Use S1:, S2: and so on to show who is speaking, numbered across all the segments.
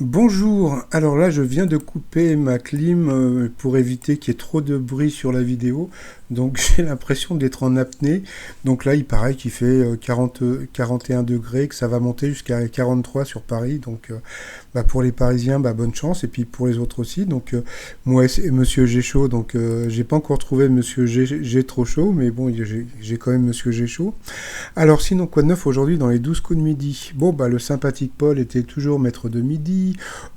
S1: Bonjour, alors là je viens de couper ma clim pour éviter qu'il y ait trop de bruit sur la vidéo, donc j'ai l'impression d'être en apnée, donc là il paraît qu'il fait 41 degrés, que ça va monter jusqu'à 43 sur Paris, donc pour les Parisiens bonne chance, et puis pour les autres aussi, donc moi c'est Monsieur G chaud, donc j'ai pas encore trouvé Monsieur G trop chaud, mais bon j'ai quand même Monsieur G chaud. Alors sinon, quoi de neuf aujourd'hui dans les 12 coups de midi? Bon, le sympathique Paul était toujours maître de midi.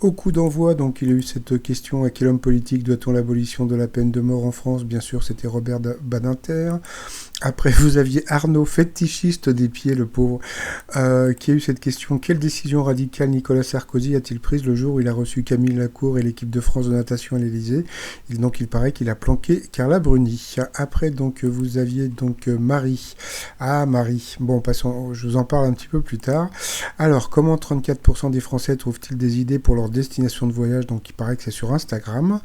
S1: Au coup d'envoi, donc il a eu cette question: à quel homme politique doit-on l'abolition de la peine de mort en France? Bien sûr, c'était Robert Badinter. Après, vous aviez Arnaud, fétichiste des pieds, le pauvre, qui a eu cette question: quelle décision radicale Nicolas Sarkozy a-t-il prise le jour où il a reçu Camille Lacour et l'équipe de France de natation à l'Élysée? Donc il paraît qu'il a planqué Carla Bruni. Après, donc vous aviez donc Marie. Ah, Marie. Bon, passons, je vous en parle un petit peu plus tard. Alors, comment 34% des Français trouvent-ils des idées pour leur destination de voyage? Donc il paraît que c'est sur Instagram.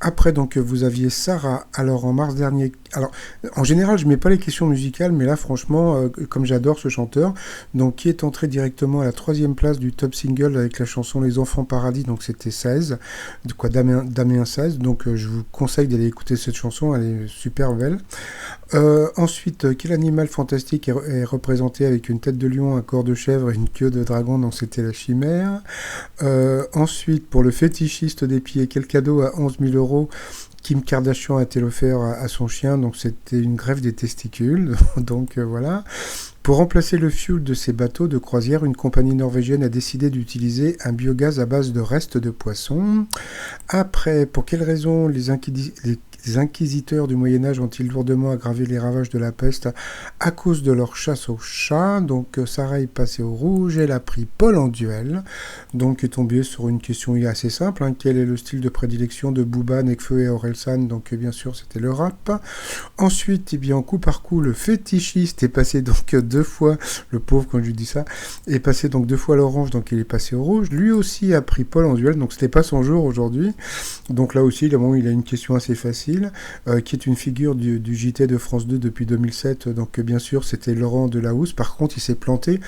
S1: Après, donc vous aviez Sarah. Alors en mars dernier, alors en général je mets pas les questions musicales, mais là franchement, comme j'adore ce chanteur, donc qui est entré directement à la 3e place du top single avec la chanson Les Enfants Paradis, donc c'était 16, de quoi Damien 16, donc je vous conseille d'aller écouter cette chanson, elle est super belle. Ensuite, quel animal fantastique est représenté avec une tête de lion, un corps de chèvre et une queue de dragon? Donc c'était la chimère. Ensuite, pour le fétichiste des pieds, quel cadeau à 11 000 euros Kim Kardashian a-t-elle offert à son chien? Donc c'était une greffe des testicules. Donc voilà. Pour remplacer le fioul de ces bateaux de croisière, une compagnie norvégienne a décidé d'utiliser un biogaz à base de restes de poissons. Après, pour quelles raisons les inquisiteurs du Moyen-Âge ont-ils lourdement aggravé les ravages de la peste? À cause de leur chasse aux chats. Donc Sarah est passée au rouge, elle a pris Paul en duel. Donc est tombée sur une question assez simple, hein. Quel est le style de prédilection de Booba, Nekfeu et Orelsan? Donc bien sûr c'était le rap. Ensuite, bien coup par coup, le fétichiste est passé donc deux fois, le pauvre quand je lui dis ça, est passé donc deux fois à l'orange, donc il est passé au rouge. Lui aussi a pris Paul en duel, donc c'était pas son jour aujourd'hui. Donc là aussi, il a une question assez facile, qui est une figure du JT de France 2 depuis 2007. Donc bien sûr, c'était Laurent Delahousse. Par contre, il s'est planté,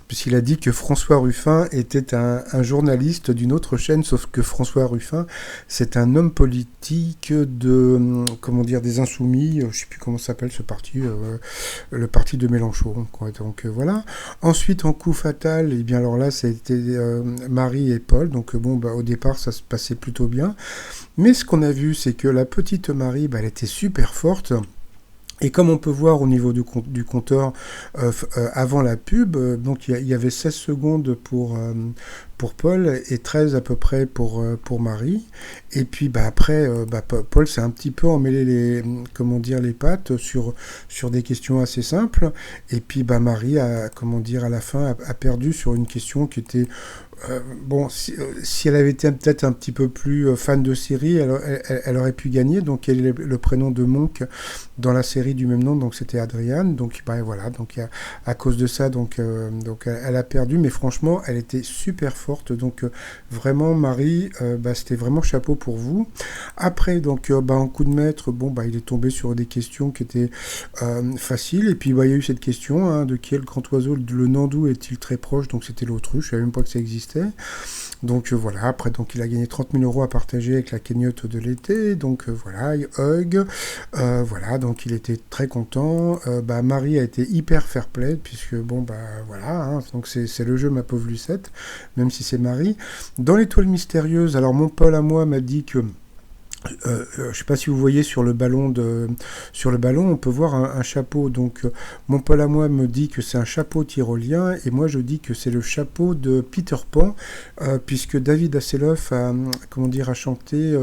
S1: puisqu'il a dit que François Ruffin était un journaliste d'une autre chaîne, sauf que François Ruffin, c'est un homme politique des Insoumis, je ne sais plus comment s'appelle ce parti, le parti de Mélenchon, quoi. Donc voilà. Ensuite, en coup fatal, et bien alors là, c'était Marie et Paul. Donc au départ, ça se passait plutôt bien. Mais ce qu'on a vu, c'est que la petite Marie, elle était super forte. Et comme on peut voir au niveau du compteur avant la pub, donc il y avait 16 secondes pour Paul et 13 à peu près pour Marie. Et puis après, Paul s'est un petit peu emmêlé les pattes sur des questions assez simples. Et puis Marie à la fin a perdu sur une question qui était si elle avait été peut-être un petit peu plus fan de série, elle aurait pu gagner. Donc elle est le prénom de Monk dans la série du même nom, donc c'était Adriane. Donc voilà, donc à cause de ça, donc elle a perdu, mais franchement, elle était super forte. Donc vraiment, Marie, c'était vraiment chapeau pour vous. Après, donc en coup de maître, il est tombé sur des questions qui étaient faciles. Et puis il y a eu cette question, hein, de quel grand oiseau le nandou est-il très proche? Donc c'était l'autruche, je savais même pas que ça existait. Donc voilà, après donc il a gagné 30 000 euros à partager avec la cagnotte de l'été, donc voilà, hug, voilà, donc il était très content. Marie a été hyper fair play, puisque voilà, hein, donc c'est le jeu ma pauvre Lucette, même si c'est Marie. Dans l'étoile mystérieuse, alors mon Paul à moi m'a dit que je ne sais pas si vous voyez sur le ballon, on peut voir un chapeau. Donc mon Paul à moi me dit que c'est un chapeau tyrolien, et moi je dis que c'est le chapeau de Peter Pan, puisque David Hasselhoff a chanté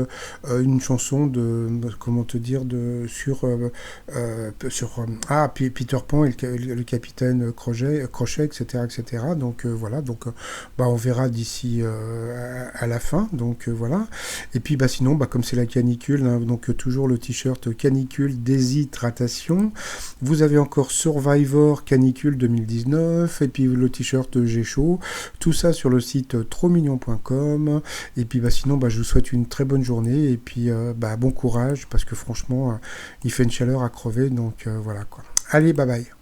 S1: une chanson sur Peter Pan et le capitaine Crochet, etc., etc. Donc voilà, donc on verra d'ici à la fin. Donc voilà. Et puis sinon, comme c'est la canicule, hein, donc toujours le t-shirt canicule déshydratation. Vous avez encore Survivor canicule 2019, et puis le t-shirt J'ai chaud. Tout ça sur le site trosmignon.com. Et puis sinon, je vous souhaite une très bonne journée, et puis bon courage, parce que franchement, il fait une chaleur à crever. Donc voilà quoi. Allez, bye bye.